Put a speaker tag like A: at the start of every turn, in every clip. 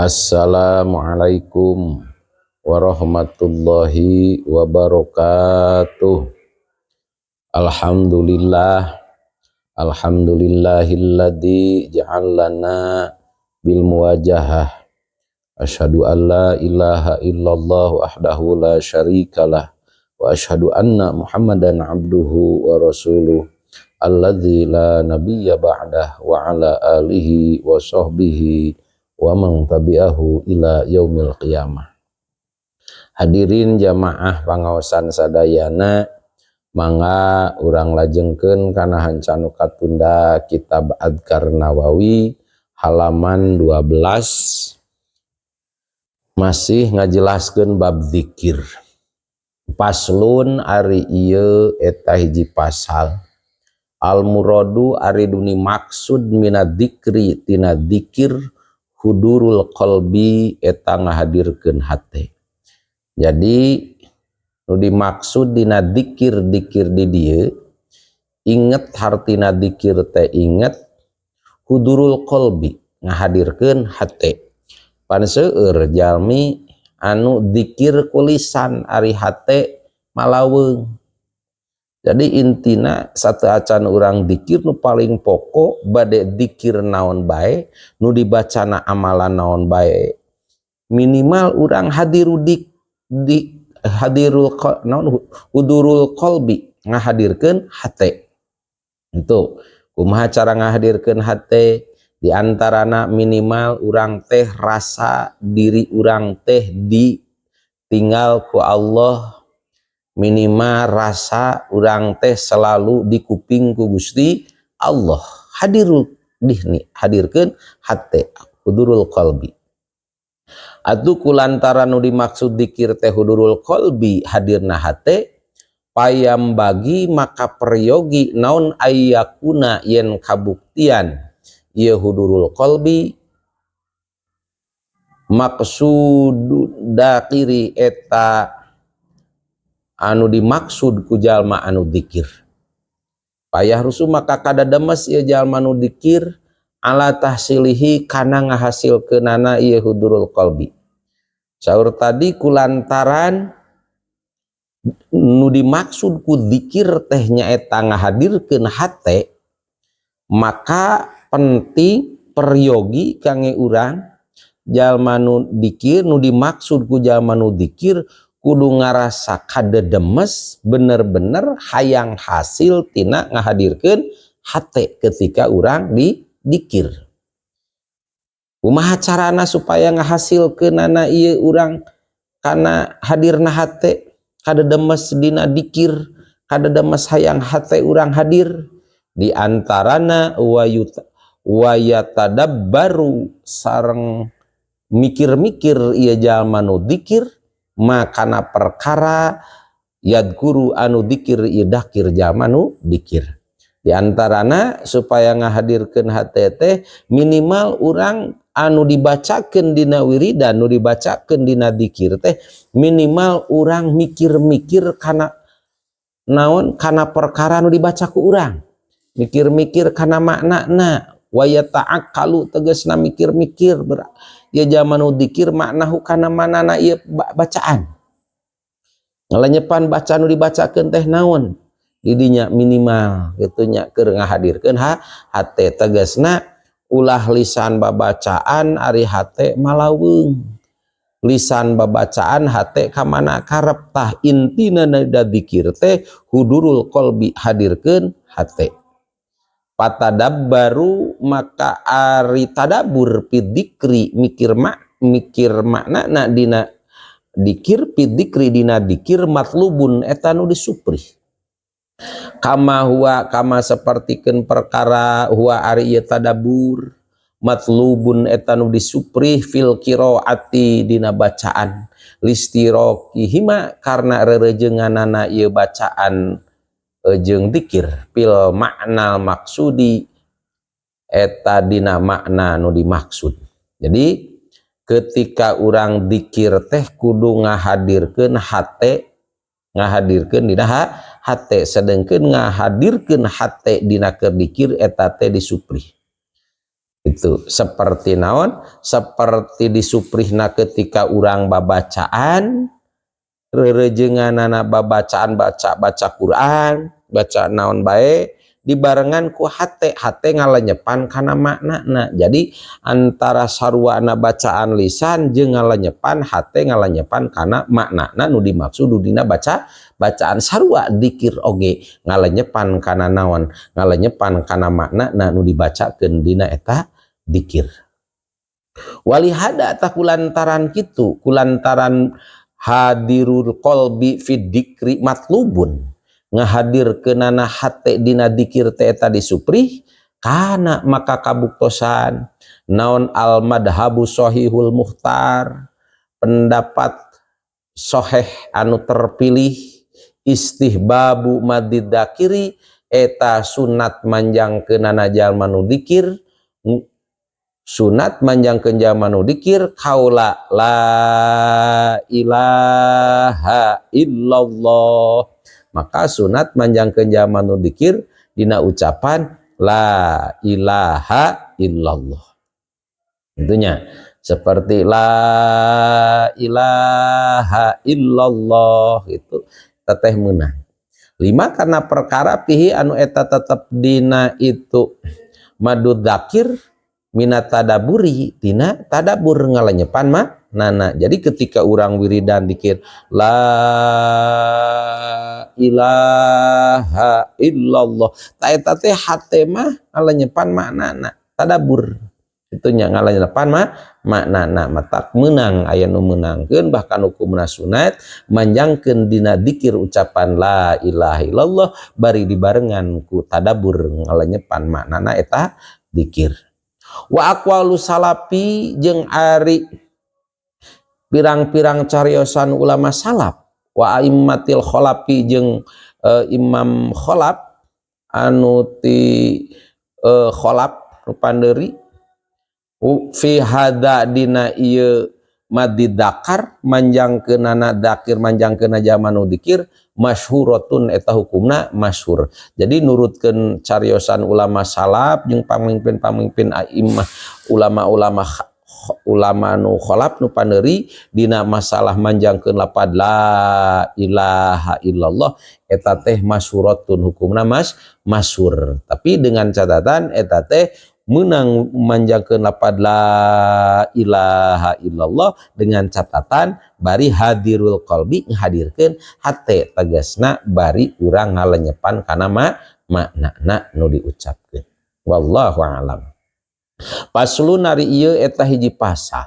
A: Assalamualaikum warahmatullahi wabarakatuh. Alhamdulillah, alhamdulillahilladzi ja'alana bil muwajahah. Asyhadu an la ilaha illallah wahdahu la syarikalah wa asyhadu anna Muhammadan abduhu wa rasuluh alladzi la nabiyya ba'dah wa ala alihi wa sahbihi wa man tabi'ahu ila yaumil qiyamah. Hadirin jamaah pangaosan sadayana, mangga urang lajengkeun kana hancanu katunda kitab Adkar Nawawi halaman 12, masih ngajelaskeun bab zikir. Paslun ari ieu eta hiji pasal. Al muradu ari duni maksud minad dzikri tina dzikir hudurul qalbi eta ngahadirkeun hate. Jadi nu dimaksud dina dzikir di dieu inget hartina dzikir teh inget hudurul qalbi ngahadirkeun hate. Pan seueur jalmi anu dzikir kulisan ari hate malaweung. Jadi intina sateuacan urang dzikir nu paling pokok bade dzikir naon bae, nu dibacana amalan naon bae, minimal urang hadirul hudurul qalbi ngahadirkeun hate. Itu kumaha cara ngahadirkeun hate? Diantarana minimal urang teh rasa diri urang teh ditinggal ku Allah, minimal rasa urang teh selalu dikuping ku Gusti Allah. Hadirkeun hate hudurul qalbi. Atuh kulantaran nu dimaksud dzikir teh hudurul qalbi hadirna hate, payam bagi maka peryogi naon ayyakuna yen kabuktian ieu hudurul qalbi maksud dakiri eta anu dimaksud ku jalma anu dzikir. Payah rusuh maka kada demes ieu jalma anu dzikir ala tahsilihi kana ngahasilkeunana ieu hudurul qalbi. Saur tadi kulantaran nu dimaksud ku dzikir teh nyaeta ngahadirkeun hate, maka penting peryogi kangge urang jalma nu dzikir, nu dimaksud ku jalma nu dzikir kudu ngarasa kadedemes bener-bener hayang hasil tina ngahadirkeun hate ketika urang di dzikir. Kumaha carana supaya ngahasilkeunana ieu urang kana hadirna hate kadedemes dina dzikir, kadedemes hayang hate urang hadir? Di antarana wayatadabbaru sareng mikir-mikir ieu jalma nu dzikir makana perkara yadguru anu dzikir ieu dakir jalma nu dzikir. Di antarana supaya ngahadirkeun hate teh minimal urang anu dibacakeun dina wiridan, nu dibacakeun dina dzikir teh minimal urang mikir-mikir kana naon, kana perkara nu dibaca ku urang, mikir-mikir kana maknana. Wa yata'akkalu tegasna mikir-mikir ieu jalma nu dzikir maknahu kana manana ieu bacaan. Ngalenyepan bacaan nu dibacakeun teh naon? Di dinya minimal kitu nya keur ngahadirkeun hate, tegasna ulah lisan babacaan ari hate malaweung. Lisan babacaan hate ka mana karep, tah intina da dzikir teh hudurul qalbi hadirkeun hate. Patadabbaru maka ari tadabur pidzikri mikir maknana dina dzikir, pidzikri dina dzikir matlubun eta nu disupri. Kama huwa kama sapertikeun perkara huwa ari ieu tadabur matlubun eta nu disupri fil qiraati dina bacaan, listirokihima karena rerejeunganana ieu bacaan jeung dzikir, fil makna maksudi eta dina makna nu dimaksud. Jadi ketika urang dzikir teh kudu ngahadirkeun hate, ngahadirkeun dina hate, sedengkeun ngahadirkeun hate dina keur dzikir eta teh disupri. Itu seperti naon, seperti disuprihna ketika urang babacaan rerejenganana babacaan baca Quran, baca naon bae dibarengan ku hate ngalenyepan kana maknana. Jadi antara sarwana bacaan lisan jeung ngalenyepan hate ngalenyepan kana maknana nu dimaksud dina bacaan sarua dikir oge ngalenyepan kana naon, ngalenyepan kana maknana nu dibacakeun dina eta dikir. Walihada tak kulantaran kitu, kulantaran hadirul qalbi fid dzikri matlubun, ngahadirkeunana hate dina dzikir teh eta disuprih kana maka kabuktosan naon al madhabu sahihul muhtar, pendapat soheh anu terpilih, istihbabu madidakiri eta sunat manjangkeunana jalma nu dzikir, sunat manjangkeun jalma nu dzikir qaula la ilaha illallah. Maka sunat manjangkeun jalma nu dzikir dina ucapan la ilaha illallah. Tentunya seperti la ilaha illallah itu teteh meunang. 5 karena perkara pihi anu eta tetep dina itu madud dzakir minat tadaburi tina tadabur ngalenyepan mah nana. Jadi ketika orang wiridan dikir la ilaha illallah ta eta teh hate mah ngalenyepan maknana tadabur, itunya ngalenyepan mah maknana. Matak menang aya nu meunangkeun bahkan hukumna sunat manjangkeun dina dzikir ucapan la ilaha illallah bari dibarengan ku tadabur ngalenyepan maknana eta dzikir. Wa aqwalu salafi jeung ari pirang-pirang cariosan ulama salaf, wa aimmatil kholafi jeung imam kholaf anu ti kholaf rupandeuri fi hada dina ieu madid dakar manjangkeunana dakir manjangkeunna jalma nu dzikir masyhuratun eta hukumna masyhur. Jadi nurutkeun cariosan ulama salaf jeung pamimpin-pamimpin a'immah ulama nu kholaf nu pandeuri dina masalah manjangkeun lapad la ilaha illallah eta teh masyhuratun hukumna masyhur. Tapi dengan catatan eta teh menang manjangkeun lapad la ilaha illallah dengan catatan bari hadirul qalbi ngahadirkeun hate tegasna bari urang ngalenyepan kana maknana nu diucapkeun. Wallahu a'lam. Paslun ari ieu eta hiji pasal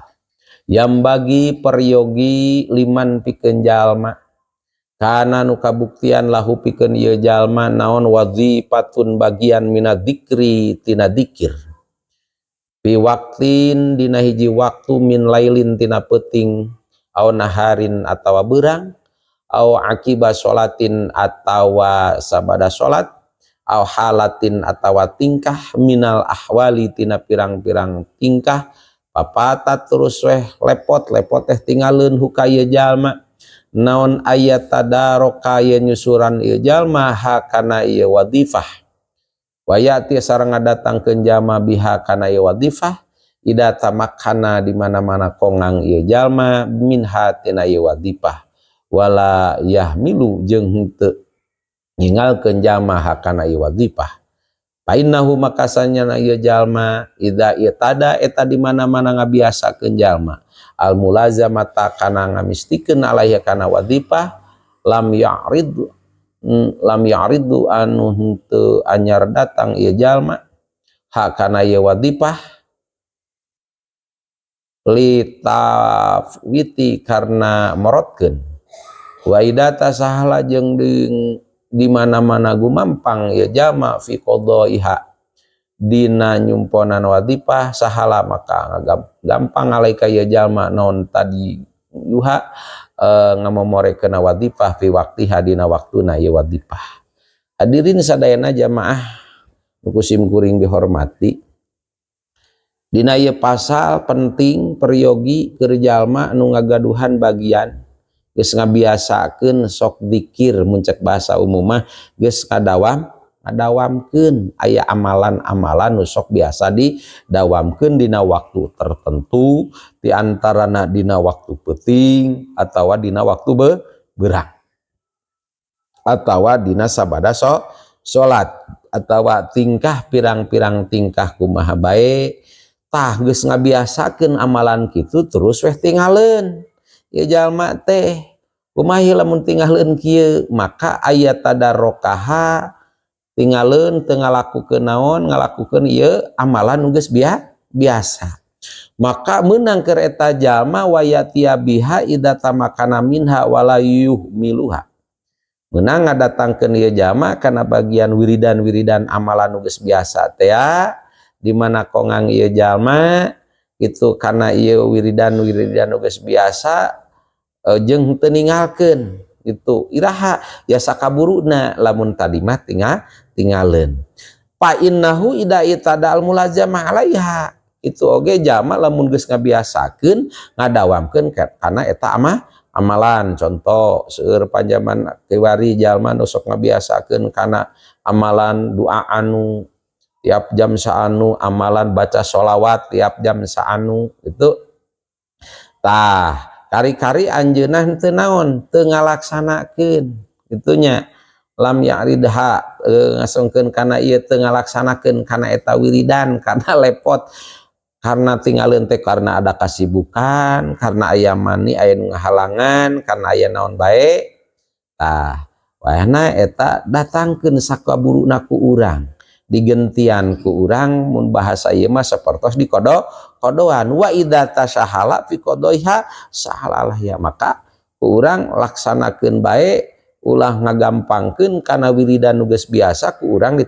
A: yang bagi peryogi liman pikeun jalma kana nu kabuktian lahu pikeun ieu jalma naon wazifatun bagian minad dzikri tina dzikir fi waktin dina hiji waktu min lailin tina peuting au naharin atawa beurang au akiba sholatin atawa sabada sholat au halatin atawa tingkah minal ahwali tina pirang-pirang tingkah papatat terus weh lepot teh tinggalun huka ieu jalma naon ayat tadaroka ieu nyusuran ieu jalma hakana ieu wadifah wayati sareng ngadatangkeun jalma biha kana ieu wadifah ida tamakkana di mana-mana kongang ieu jalma minha tina ieu wadifah wala yahmilu jeung henteu ninggalkeun jalma hakana ieu wadifah fa innahu makasanya ieu jalma idza itada eta di mana-mana ngabiasakeun jalma al mulazamata kana ngamistikeun alaiha kana wadifah lam ya'ridu anu henteu anyar datang ieu jalma hakana ieu wadifah litafwiti karena merotkeun wa idata sahala jeung di mana-mana gumampang ieu jalma fi qadaiha dina nyumponan wadifah sahala maka gampang alaika ieu jalma naon tadi yuha ngamomorekeun wadifah fi waktiha dina waktuna ieu wadifah. Hadirin sadayana jamaah nu kusim kuring dihormati, dina ieu pasal penting peryogi keur jalma anu ngagaduhan bagian geus ngabiasakeun sok dzikir mun cek bahasa umum mah geus kadawam ngadawamkeun aya amalan-amalan nu sok biasa didawamkeun dina waktu tertentu, di antarana dina waktu peuting atawa dina waktu beurang atawa dina sabada salat atawa tingkah pirang-pirang tingkah kumaha bae tah geus ngabiasakeun amalan kitu terus weh tingaleun ieu jalma teh kumaha lamun tinggalkeun kieu maka aya tadarrokaha tinggalkeun teu ngalakukeun naon ngalakukeun ieu amalan nu geus biasa maka meunang keur eta jalma wayatia biha idza tamakana minha wala yuhmiluha meunang ngadatangkeun ieu jalma kana bagian wiridan-wiridan amalan nu geus biasa teh di mana kongang ieu jalma itu kana ieu wiridan-wiridan nu geus biasa jeung teu ninggalkeun itu iraha ya sakaburuna lamun tadi mah tingaleun fa innahu ida itada al mulazamah alaiha itu oge jalma lamun geus ngabiasakeun ngadawamkeun kana eta amalan contoh seueur panjaman kiwari jalma nu sok ngabiasakeun kana amalan doa anu tiap jam saanu amalan baca sholawat tiap jam saanu itu tah kari-kari anjeunna henteu naon teu ngalaksanakeun gitunya lam ya'ridha ngasongkeun kana ieu teu ngalaksanakeun kana eta wiridan karena lepot karena tinggalin teh karena ada kasibukan karena aya mani aya nu ngahalangan karena aya naon bae tah wayahna eta datangkeun sakaburuna ku urang digentian ku urang mun bahasa ieu mah sapertos di kodoan wa idza tasyahala fi qadaiha sahalah ya maka ku urang laksanakeun bae ulah ngagampangkeun kana wiridan nu geus biasa ku urang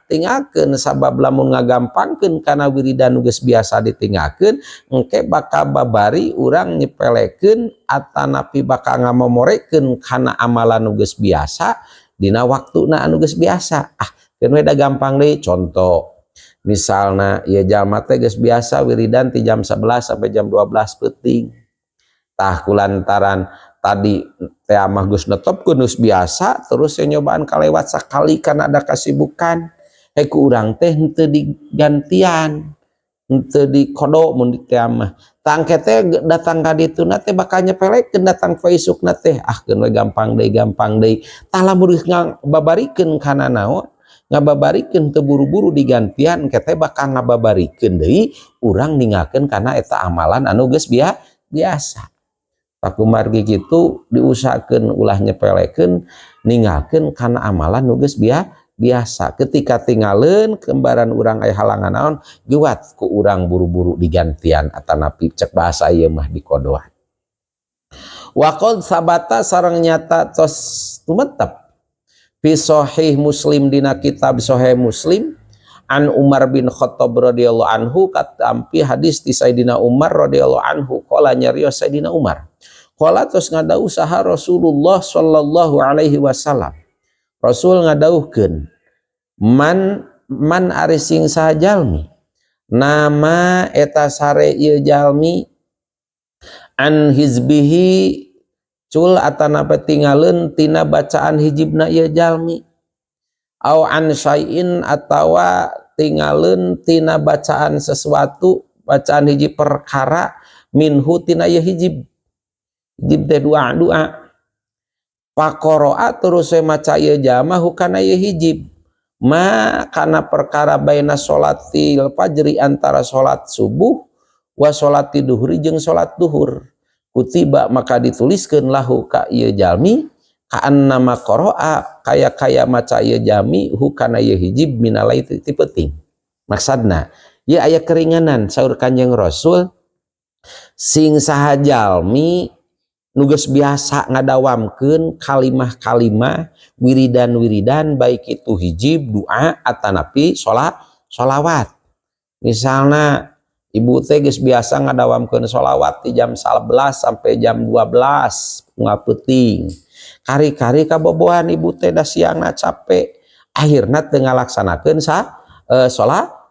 A: tinggalkeun sabab lamun ngagampangkeun kana wiridan nu geus biasa ditinggalkeun engke bakal babari urang nyepelekeun atanapi bakal ngamomorekeun kana amalan nu geus biasa dina waktuna anu geus biasa keun we da gampang deui contoh misalna ieu jalma teh geus biasa wiridan ti jam 11 sampai jam 12 peuting tah kulantaran tadi teh mah geus netepkeun geus biasa terus nyobaan kalewat sakali kana ada kasibukan ku urang teh henteu digantian henteu dikodo mun teh mah tangke teh datang ka dituna teh bakal nyepelekeun datang faisukna teh keun we gampang deui tah lamun geus ngababarikeun kana naon ngababarikeun teu buru-buru digantian keteh bakal ngababarikeun deui urang ninggalkeun kana eta amalan anu geus biasa pakumargi kitu diusahakeun ulah nyepelekeun ninggalkeun kana amalan nu geus biasa ketika tinggalkeun kembaran urang aya halangan naon giwat ku urang buru-buru digantian atanapi cek bahasa ieu mah dikodoan wa qad sabata sareng nyata tos tumetep fi sahih Muslim dina kitab sahih Muslim an Umar bin Khattab radhiyallahu anhu katampi hadis ti Sayyidina Umar radhiyallahu anhu qala nyarios Sayyidina Umar qala tos ngadauh saha Rasulullah sallallahu alaihi wasallam Rasul ngadauhkeun man ari sing saha jalmi nama eta sare ieu jalmi an hizbihi cul atanape tingaleun tina bacaan hijibna ieu jalmi au an syai'in atawa tingaleun tina bacaan sesuatu bacaan hiji perkara minhu tina ieu hijib teh doa faqara'a terus maca ieu jalma hukana ieu hijib ma kana perkara baina sholatil fajri antara salat subuh wa sholati duhri jeung salat duhur kutiba maka dituliskeun lahu ka ieu jalmi ka annama qara'a kaya maca ieu jalmi hukana ieu hijib minalai ti peuting maksudna ieu aya keringanan saur Kanjeng Rasul sing saha jalmi nu geus biasa ngadawamkeun kalimah-kalimah wiridan-wiridan baik itu hijib doa atanapi sholawat misalna ibu teh geus biasa ngadawamkeun sholawat di jam 11 sampai jam 12 ngapeuting kari-kari kabobohan ibu teh da siangna capek akhirna teu ngalaksanakeun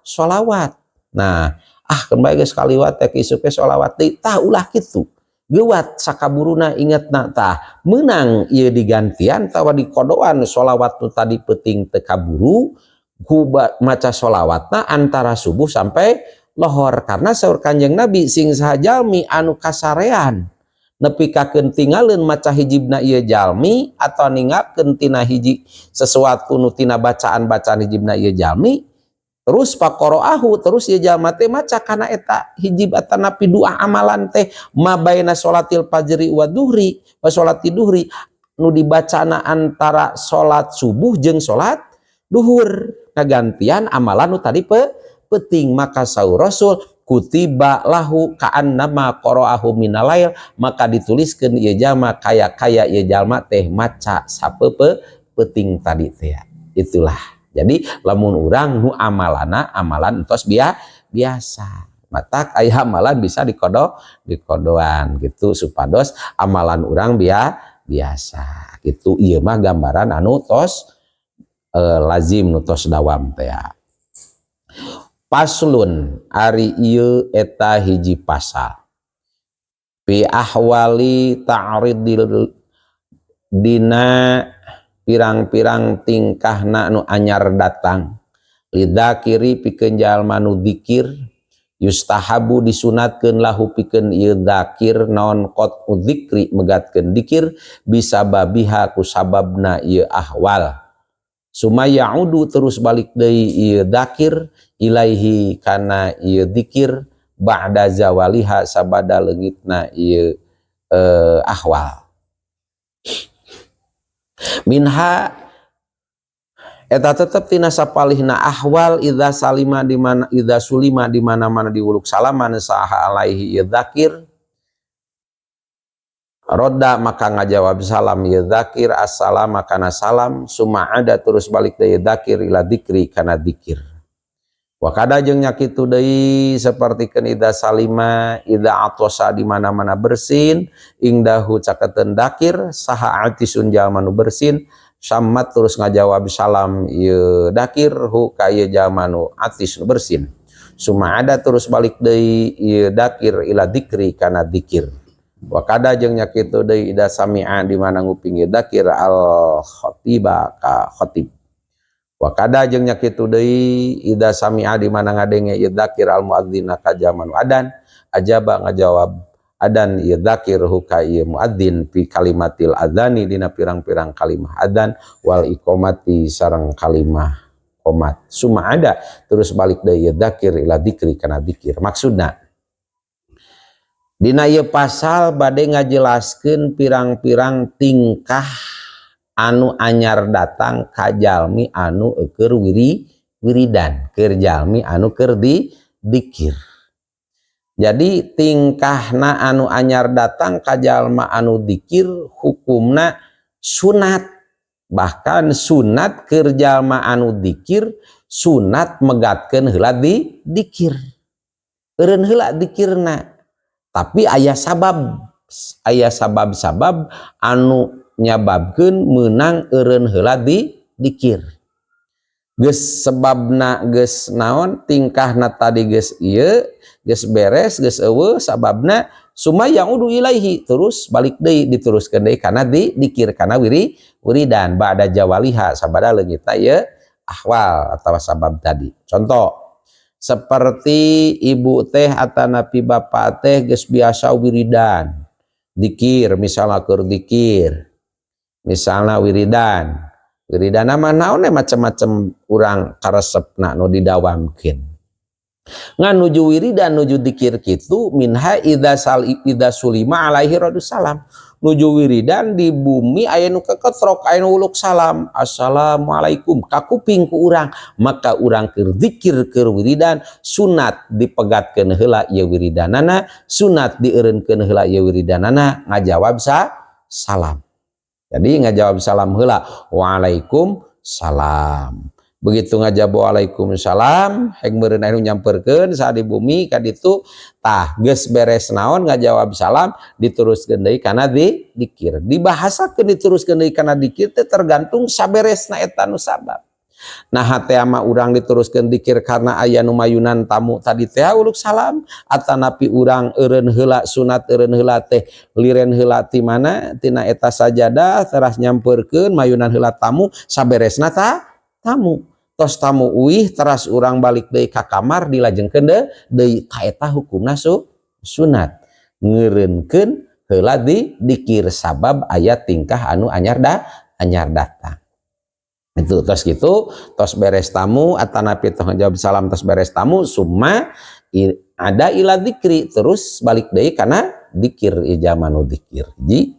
A: sholawat nah kembali geus kaliwat teh isuk teh sholawat deui tah ulah kitu gewat sakaburuna ingetna tah menang ieu digantian tawa di kodoan sholawat nu tadi penting teu kaburu ku maca sholawatna antara subuh sampai lohor karena saur Kanjeng Nabi sing saha jalmi anu kasarean nepi ka ketinggalin maca hijibna ieu jalmi atau ninggalkeun tina hiji sesuatu nu tina bacaan-bacaan hijibna ieu jalmi terus pakoroahu terus ieu jalma teh maca kana eta hijib atanapi dua amalan teh mabaina sholatil fajri wa duhri wa sholati duhri nu dibacana antara sholat subuh jeung sholat duhur kagantian amalan nu tadi penting maka saur Rasul kutiba lahu ka'annama qara'ahu minalail maka dituliskeun ieu jalma kaya ieu jalma teh maca sapepe penting tadi teh itulah. Jadi lamun urang nu amalana amalan entos biasa matak aya amalan bisa dikodoan gitu supados amalan urang biasa gitu ieu mah gambaran anu tos lazim nu tos dawam teh. Paslun ari ieu eta hiji pasal fi ahwali ta'ridil dina pirang-pirang tingkahna nu anyar datang lidzakiri pikeun jalma nu dzikir yustahabu disunatkeun lahu pikeun ieu dzakir naon qat'u dzikri megatkeun dzikir bisa babiha ku sababna ieu ahwal sumayaudu terus balik deui ieu dzakir ilaihi kana ieu dzikir ba'da zawaliha sabada leungitna ieu ahwal minha eta tetep tina sapalihna ahwal idza salima di mana idza sulima di mana-mana diwuluk salaman saha alaihi ieu dzakir rodda maka ngajawab salam ieu dzakir assalama kana salam summa ada terus balik deui dzakir ila dzikri kana dzikir wa kada jeung nya kitu deui sapertikeun idza salima idza atosa di mana-mana bersin ingdahu caketeun dzakir saha atisun jalma nu bersin sammat terus ngajawab salam ieu dzakir hu ka ieu jalma nu atis nu bersin summa ada terus balik deui ieu dzakir ila dzikri kana dzikir wa kada jeung nya kitu deui idza sami'a di mana nguping ieu dzakir al khatiba ka khatib wa kada jeung nya kitu deui idza sami'a di mana ngadenge ieu dzakir al muadzina ka jalma nu adan ajaba ngajawab adan ieu dzakir hu ka ieu muadzin fi kalimatil adzani dina pirang-pirang kalimah adzan wal iqamati sareng kalimah qomat summa ada terus balik deui ieu dzakir ila dzikri kana dzikir maksudna dina ieu pasal bade ngajelaskeun pirang-pirang tingkah anu anyar datang ka jalmi anu keur wiridan keur jalmi anu keur dzikir. Jadi tingkahna anu anyar datang ka jalma anu dzikir hukumna sunat bahkan sunat keur jalma anu dzikir sunat megatkeun heula di dzikir eureun heula dzikirna tapi aya sabab anu nyababkeun meunang eureun heula di dzikir geus sebabna geus naon tingkahna tadi geus ieu geus beres geus eueuh sababna sumaya udu ilaihi terus balik deui diteruskeun deui kana di dzikir kana wiridan ba'da jawaliha sabada leungitna ieu ahwal atawa sabab tadi contoh seperti ibu teh atanapi bapak teh geus biasa wiridan dzikir misalna keur dzikir misalna wiridan mah naon macam-macam urang karesepna nu didawamkeun ngan nuju wiridan nuju dzikir kitu minha idza sulima alaihi radus salam nuju wiridan di bumi aya nu keketrok aya nu uluk salam assalamualaikum ka kuping ku urang maka urang keur dzikir keur wiridan sunat dipegatkeun heula ieu wiridanana sunat dieureunkeun heula ieu wiridanana ngajawab salam. Jadi ngajawab salam heula waalaikumsalam. Begitu ngajawab waalaikumsalam hek meureun anu nyamperkeun saat di bumi ka ditu tah geus beres naon ngajawab salam diteruskeun deui kana dzikir. Dibahasakeun diteruskeun deui kana dzikir teh tergantung saberesna eta nu sabab. Nah hate ama urang diteruskeun dikir karena aya nu mayunan tamu tadi teh uluk salam atanapi urang eureun heula sunat eureun heula teh liren heula ti mana tina eta sajadah teras nyampeurkeun mayunan heula tamu saberesna tamu tos tamu uih teras urang balik deui ka kamar dilajengkeun deui ta eta hukumna sunat ngeureunkeun heula dikir sabab aya tingkah anu anyar datang. Itu tos gitu tos beres tamu atanapi tos jawab salam tos beres tamu summa ada ila dikri terus balik deui kana dikir ijamanu dikir ji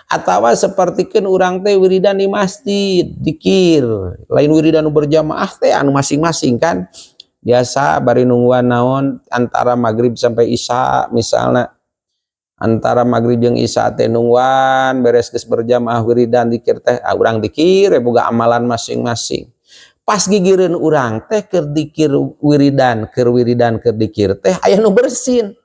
A: atawa sapertikeun urang teh wiridan di masjid dikir lain wiridan berjamaah teh anu masing-masing kan biasa bari nungguan naon antara maghrib sampai isya misalnya antara maghrib jeung isya teh nungguan beres geus berjamaah wiridan dikir teh urang dikir boga amalan masing-masing pas gigireun urang teh keur dikir wiridan keur dikir teh aya nu bersin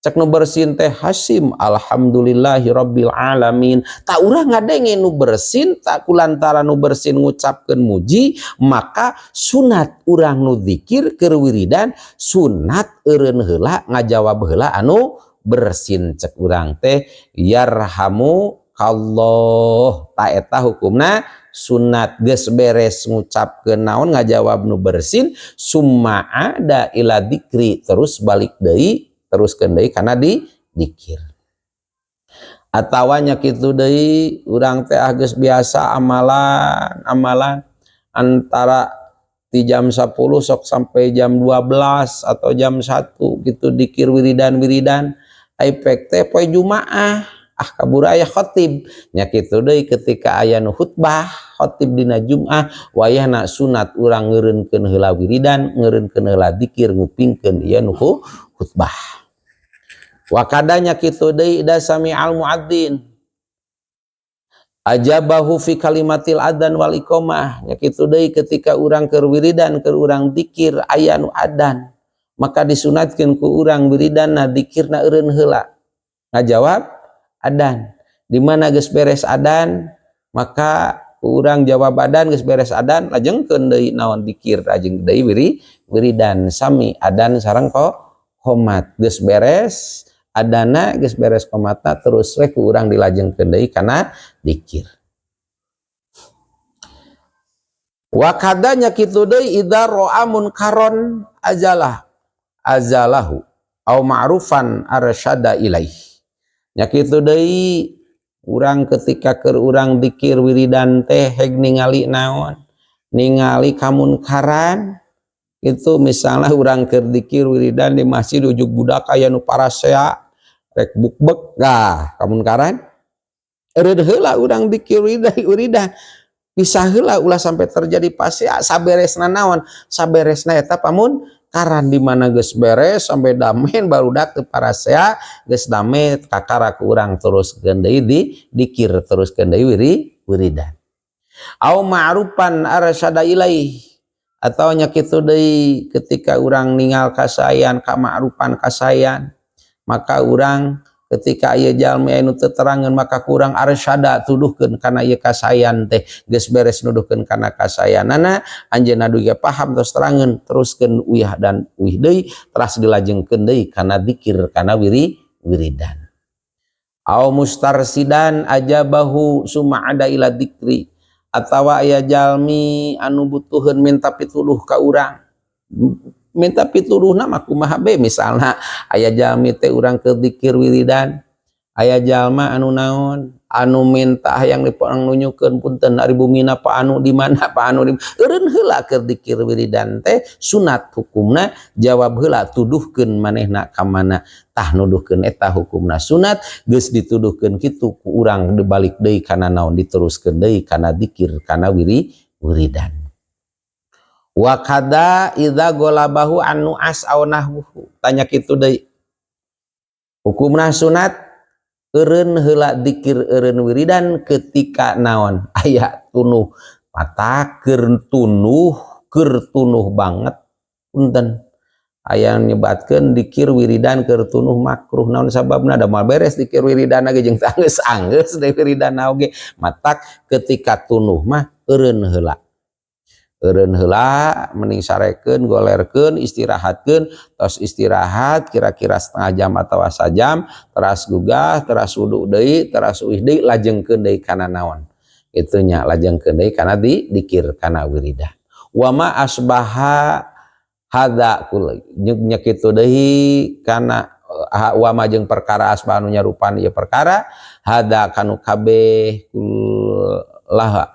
A: cek nu bersin teh Hasim alhamdulillahi rabbil alamin tak urang ngadenge nu bersin tak kulantaran nu bersin ngucapkeun muji maka sunat urang nu dikir keur wiridan sunat eureun heula ngajawab heula anu bersin cek urang teh yarhamu Allah ta eta hukumna sunat geus beres ngucapkeun naon ngajawab nu bersin summa ada ila dikri terus balik deui teruskeun deui kana dikir atawa nya kitu deui urang teh geus biasa amalan antara di jam 10 sok sampai jam 12 atau jam 1 gitu dikir wiridan aipek teh poe Jumaah kabur aya khatib nya kitu deui ketika aya nu khutbah khatib dina Jumaah wayahna sunat urang ngeureunkeun heula wiridan ngeureunkeun heula dikir ngupingkeun ieu nu khutbah wa kadanya kitu deui ida sami'al muadzin ajabahu fi kalimatil adzan wal iqamah nya kitu deui ketika urang keur wiridan keur urang dikir aya nu adzan maka disunatkeun ku urang wiridanna dikirna eureun heula ngajawab adzan di mana geus beres adzan maka ku urang jawab adzan geus beres adzan lajengkeun deui naon dikir lajeng deui wiridan sami adzan sareng qomat geus beres adzanna geus beres qomatna terus we ku urang dilajengkeun deui kana dikir wa kadanya kitu deui idza ra'a munkaron azalahu au ma'rufan arsyada ilaih nya kitu deui urang ketika keur urang dikir wiridan teh heg ningali naon ningali kamunkaran itu misalnya urang keur dikir wiridan di masjid ujug budak aya nu parasea rek bukbek kamunkaran eureun heula urang dikir wiridan bisa heula ulah sampai terjadi pasea saberesna naon saberesna eta pamun karan di mana geus beres sampai damen barudak teu parasea geus dame kakara ku urang teruskeun deui dikir teruskeun deui wiridan au ma'rufan arsyada ilaih atau nya kitu deui ketika urang ningal kasayan ka ma'rufan kasayan maka urang ketika aya jalmi anu teu terangeun maka kurang arsyada tuduhkeun kana ieu kasayan teh geus beres nuduhkeun kana kasayanana anjeunna dugi paham terus terangeun teruskeun uyah dan uih deui teras dilajengkeun deui kana dikir kana wiridan au mustarsidan ajabahu summa ada ila dikri atawa aya jalmi anu butuheun minta pituluh ka urang minta pituluhna mah kumaha be misalna aya jalmi teh urang keur dikir wiridan aya jalma anu naon anu minta hayang dipangnunjukeun punten ari bumina pa anu di mana pa anu eureun heula keur dikir wiridan teh sunat hukumna jawab heula tuduhkeun manehna ka mana tah nuduhkeun eta hukumna sunat geus dituduhkeun kitu ku urang dibalik deui kana naon diteruskeun deui kana dikir kana wiridan wa kada idza golabahu anu as au nahwuhu tanya kitu deui hukumna sunat eureun heula dikir eureun wiridan ketika naon aya tunuh mata keur tunuh banget punten aya nyebatkeun dikir wiridan keur tunuh makruh naon sababna da moal beres dikir wiridan ge jeung anggeus deui wiridan oge matak ketika tunuh mah eureun heula eureun heula mending sarekeun golerkeun istirahatkeun tos istirahat kira-kira setengah jam atau sajam teras gugah teras wudu deui teras uih deui lajengkeun deui kana naon itu nya lajengkeun deui kana dikir kana wiridan wa ma asbaha hada kul nya kitu deui kana wa ma jeung perkara asbah anu nyarupan ieu perkara hada kanu kabeh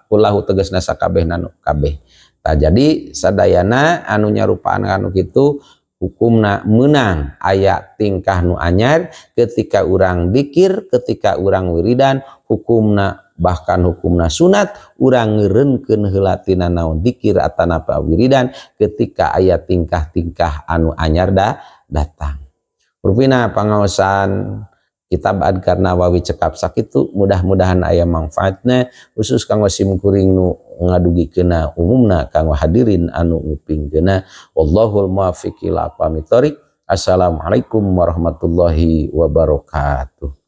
A: kullahu tegasna sakabehna nu kabeh. Nah, jadi sadayana anu nyarupaan anu kitu hukumna menang aya tingkah nu anyar ketika urang dikir ketika urang wiridan hukumna bahkan hukumna sunat urang ngeureunkeun heula tina naon dikir atanapa wiridan ketika aya tingkah-tingkah anu anyar datang. Rupina pangaosan kitab Adkar Nawawi cekap sakitu mudah-mudahan aya manfaatna khusus kanggo simkuring nu ngadugikeuna umumna kanggo hadirin anu ngupingkeuna wallahul muwaffiq ila aqwamit thoriq. Assalamualaikum warahmatullahi wabarakatuh.